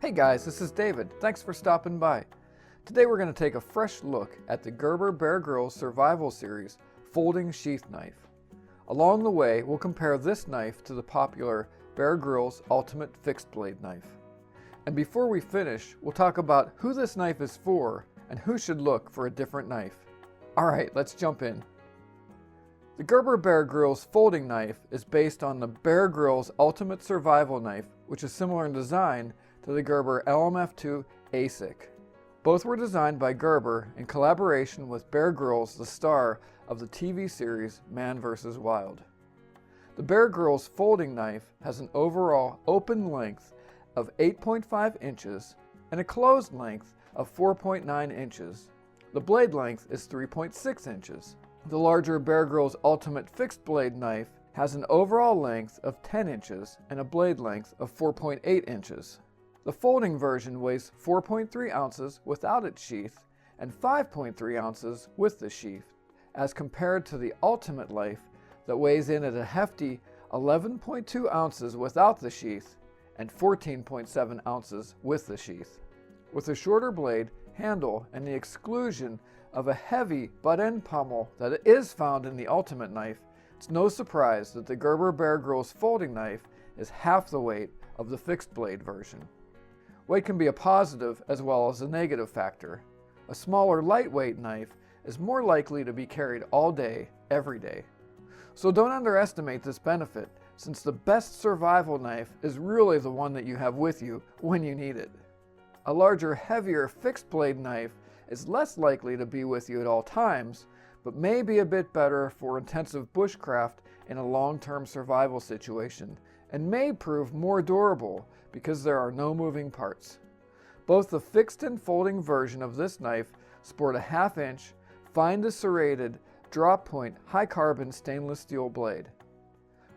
Hey guys, this is David. Thanks for stopping by. Today we're going to take a fresh look at the Gerber Bear Grylls Survival Series Folding Sheath Knife. Along the way, we'll compare this knife to the popular Bear Grylls Ultimate Fixed Blade Knife. And before we finish, we'll talk about who this knife is for and who should look for a different knife. Alright, let's jump in. The Gerber Bear Grylls folding knife is based on the Bear Grylls Ultimate Survival Knife, which is similar in design to the Gerber LMF2 ASIC. Both were designed by Gerber in collaboration with Bear Grylls, the star of the TV series Man vs. Wild. The Bear Grylls folding knife has an overall open length of 8.5 inches and a closed length of 4.9 inches. The blade length is 3.6 inches. The larger Bear Grylls Ultimate Fixed Blade Knife has an overall length of 10 inches and a blade length of 4.8 inches. The folding version weighs 4.3 ounces without its sheath and 5.3 ounces with the sheath, as compared to the Ultimate Knife that weighs in at a hefty 11.2 ounces without the sheath and 14.7 ounces with the sheath. With a shorter blade, handle, and the exclusion of a heavy butt-end pommel that is found in the Ultimate Knife, it's no surprise that the Gerber Bear Grylls folding knife is half the weight of the fixed blade version. Weight can be a positive as well as a negative factor. A smaller, lightweight knife is more likely to be carried all day, every day. So don't underestimate this benefit, since the best survival knife is really the one that you have with you when you need it. A larger, heavier fixed blade knife is less likely to be with you at all times, but may be a bit better for intensive bushcraft in a long-term survival situation, and may prove more durable because there are no moving parts. Both the fixed and folding version of this knife sport a 1/2 inch, fine to serrated, drop point, high carbon stainless steel blade.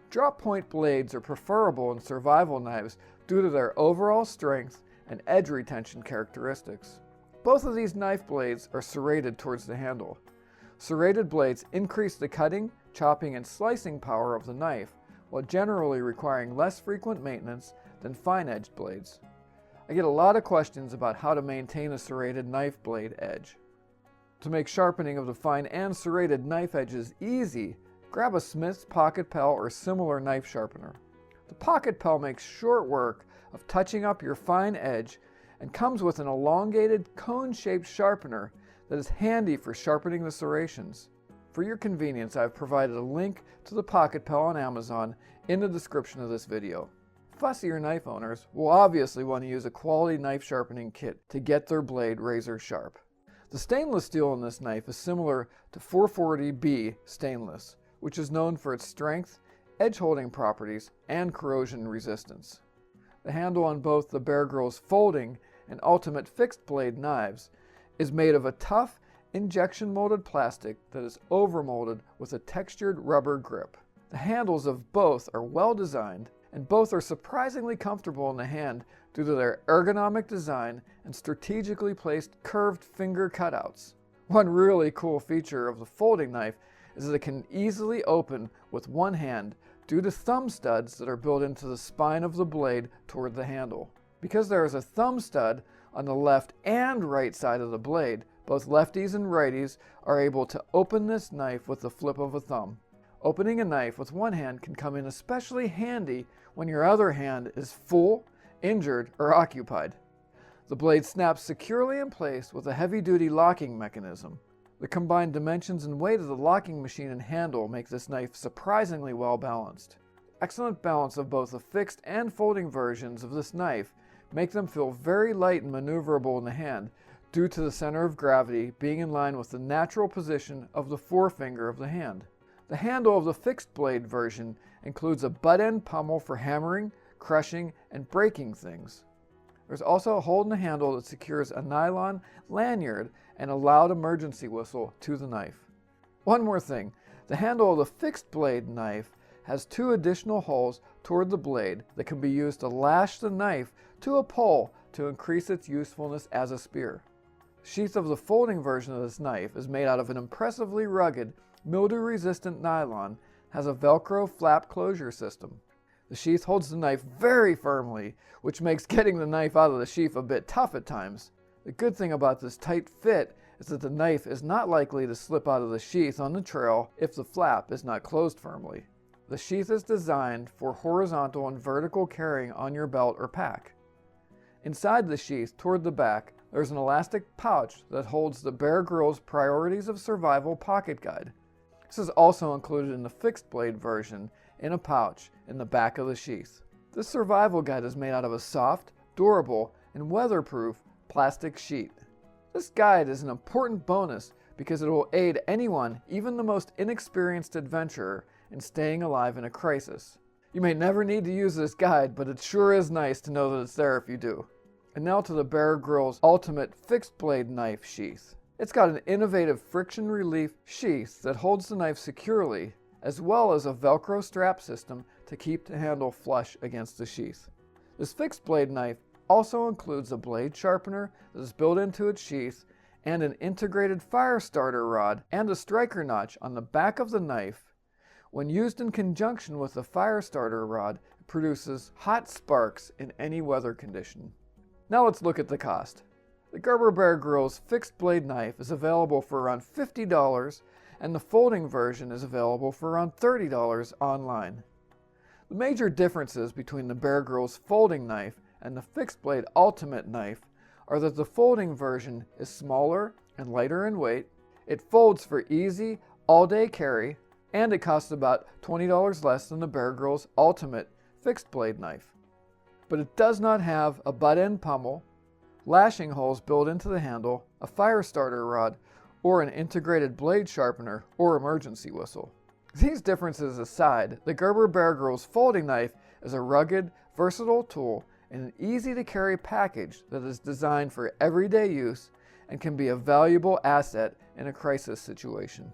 Drop point blades are preferable in survival knives due to their overall strength and edge retention characteristics. Both of these knife blades are serrated towards the handle. Serrated blades increase the cutting, chopping, and slicing power of the knife, while generally requiring less frequent maintenance than fine-edged blades. I get a lot of questions about how to maintain a serrated knife blade edge. To make sharpening of the fine and serrated knife edges easy, grab a Smith's Pocket Pel or similar knife sharpener. The Pocket Pel makes short work of touching up your fine edge and comes with an elongated cone-shaped sharpener that is handy for sharpening the serrations. For your convenience, I've provided a link to the Pocket Pel on Amazon in the description of this video. Fussier knife owners will obviously want to use a quality knife sharpening kit to get their blade razor sharp. The stainless steel in this knife is similar to 440B stainless, which is known for its strength, edge holding properties, and corrosion resistance. The handle on both the Bear Grylls folding and Ultimate Fixed Blade knives is made of a tough, injection molded plastic that is overmolded with a textured rubber grip. The handles of both are well designed, and both are surprisingly comfortable in the hand due to their ergonomic design and strategically placed curved finger cutouts. One really cool feature of the folding knife is that it can easily open with one hand due to thumb studs that are built into the spine of the blade toward the handle. Because there is a thumb stud on the left and right side of the blade, both lefties and righties are able to open this knife with the flip of a thumb. Opening a knife with one hand can come in especially handy when your other hand is full, injured, or occupied. The blade snaps securely in place with a heavy-duty locking mechanism. The combined dimensions and weight of the locking machine and handle make this knife surprisingly well balanced. Excellent balance of both the fixed and folding versions of this knife make them feel very light and maneuverable in the hand due to the center of gravity being in line with the natural position of the forefinger of the hand. The handle of the fixed blade version includes a butt-end pommel for hammering, crushing, and breaking things. There's also a hole in the handle that secures a nylon lanyard and a loud emergency whistle to the knife. One more thing, the handle of the fixed blade knife has 2 additional holes toward the blade that can be used to lash the knife to a pole to increase its usefulness as a spear. The sheath of the folding version of this knife is made out of an impressively rugged, mildew-resistant nylon, has a Velcro flap closure system. The sheath holds the knife very firmly, which makes getting the knife out of the sheath a bit tough at times. The good thing about this tight fit is that the knife is not likely to slip out of the sheath on the trail if the flap is not closed firmly. The sheath is designed for horizontal and vertical carrying on your belt or pack. Inside the sheath, toward the back, there's an elastic pouch that holds the Bear Grylls Priorities of Survival pocket guide. This is also included in the fixed blade version in a pouch in the back of the sheath. This survival guide is made out of a soft, durable, and weatherproof plastic sheet. This guide is an important bonus because it will aid anyone, even the most inexperienced adventurer, in staying alive in a crisis. You may never need to use this guide, but it sure is nice to know that it's there if you do. And now to the Bear Grylls Ultimate Fixed Blade Knife Sheath. It's got an innovative friction relief sheath that holds the knife securely, as well as a Velcro strap system to keep the handle flush against the sheath. This fixed blade knife also includes a blade sharpener that is built into its sheath and an integrated fire starter rod and a striker notch on the back of the knife. When used in conjunction with the fire starter rod, it produces hot sparks in any weather condition. Now let's look at the cost. The Gerber Bear Grylls fixed blade knife is available for around $50, and the folding version is available for around $30 online. The major differences between the Bear Grylls folding knife and the fixed blade ultimate knife are that the folding version is smaller and lighter in weight, it folds for easy, all-day carry, and it costs about $20 less than the Bear Grylls ultimate fixed blade knife. But it does not have a butt-end pummel, lashing holes built into the handle, a fire starter rod, or an integrated blade sharpener or emergency whistle. These differences aside, the Gerber Bear Grylls folding knife is a rugged, versatile tool in an easy-to-carry package that is designed for everyday use and can be a valuable asset in a crisis situation.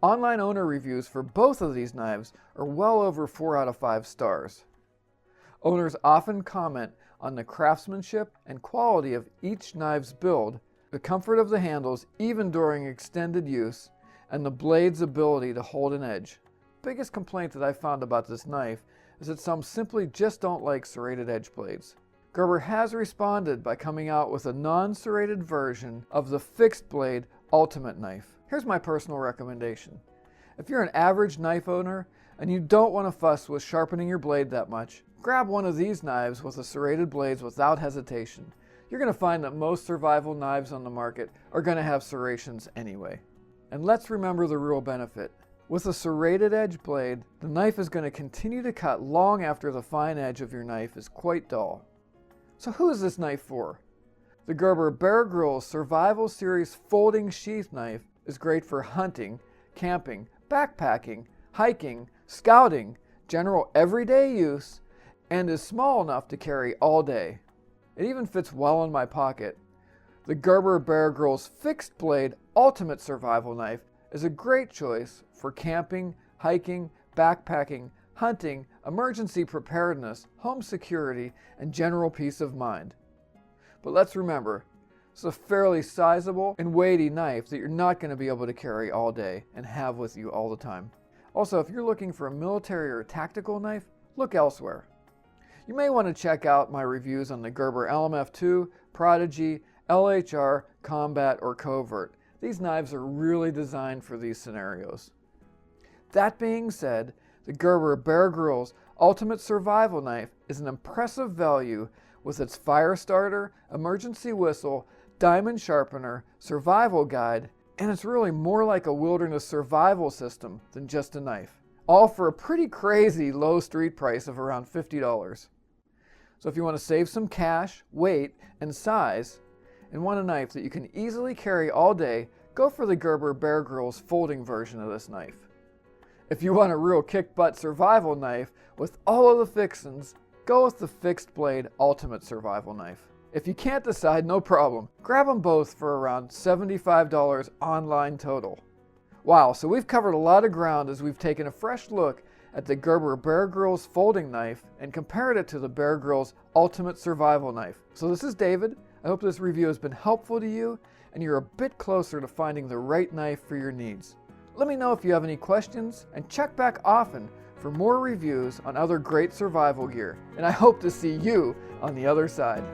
Online owner reviews for both of these knives are well over 4 out of 5 stars. Owners often comment on the craftsmanship and quality of each knife's build, the comfort of the handles even during extended use, and the blade's ability to hold an edge. The biggest complaint that I found about this knife is that some simply just don't like serrated edge blades. Gerber has responded by coming out with a non-serrated version of the fixed blade ultimate knife. Here's my personal recommendation. If you're an average knife owner and you don't want to fuss with sharpening your blade that much, grab one of these knives with the serrated blades without hesitation. You're going to find that most survival knives on the market are going to have serrations anyway. And let's remember the real benefit. With a serrated edge blade, the knife is going to continue to cut long after the fine edge of your knife is quite dull. So who is this knife for? The Gerber Bear Grylls Survival Series folding sheath knife is great for hunting, camping, backpacking, hiking, scouting, general everyday use, and is small enough to carry all day. It even fits well in my pocket. The Gerber Bear Grylls fixed blade ultimate survival knife is a great choice for camping, hiking, backpacking, hunting, emergency preparedness, home security, and general peace of mind. But let's remember, it's a fairly sizable and weighty knife that you're not going to be able to carry all day and have with you all the time. Also, if you're looking for a military or tactical knife, look elsewhere. You may want to check out my reviews on the Gerber LMF2, Prodigy, LHR, Combat, or Covert. These knives are really designed for these scenarios. That being said, the Gerber Bear Grylls Ultimate Survival Knife is an impressive value with its fire starter, emergency whistle, diamond sharpener, survival guide, and it's really more like a wilderness survival system than just a knife. All for a pretty crazy low street price of around $50. So if you want to save some cash, weight, and size, and want a knife that you can easily carry all day, go for the Gerber Bear Grylls folding version of this knife. If you want a real kick-butt survival knife with all of the fixins, go with the fixed blade ultimate survival knife. If you can't decide, no problem. Grab them both for around $75 online total. Wow, so we've covered a lot of ground as we've taken a fresh look at the Gerber Bear Grylls folding knife and compared it to the Bear Grylls Ultimate Survival Knife. So this is David. I hope this review has been helpful to you and you're a bit closer to finding the right knife for your needs. Let me know if you have any questions and check back often for more reviews on other great survival gear, and I hope to see you on the other side.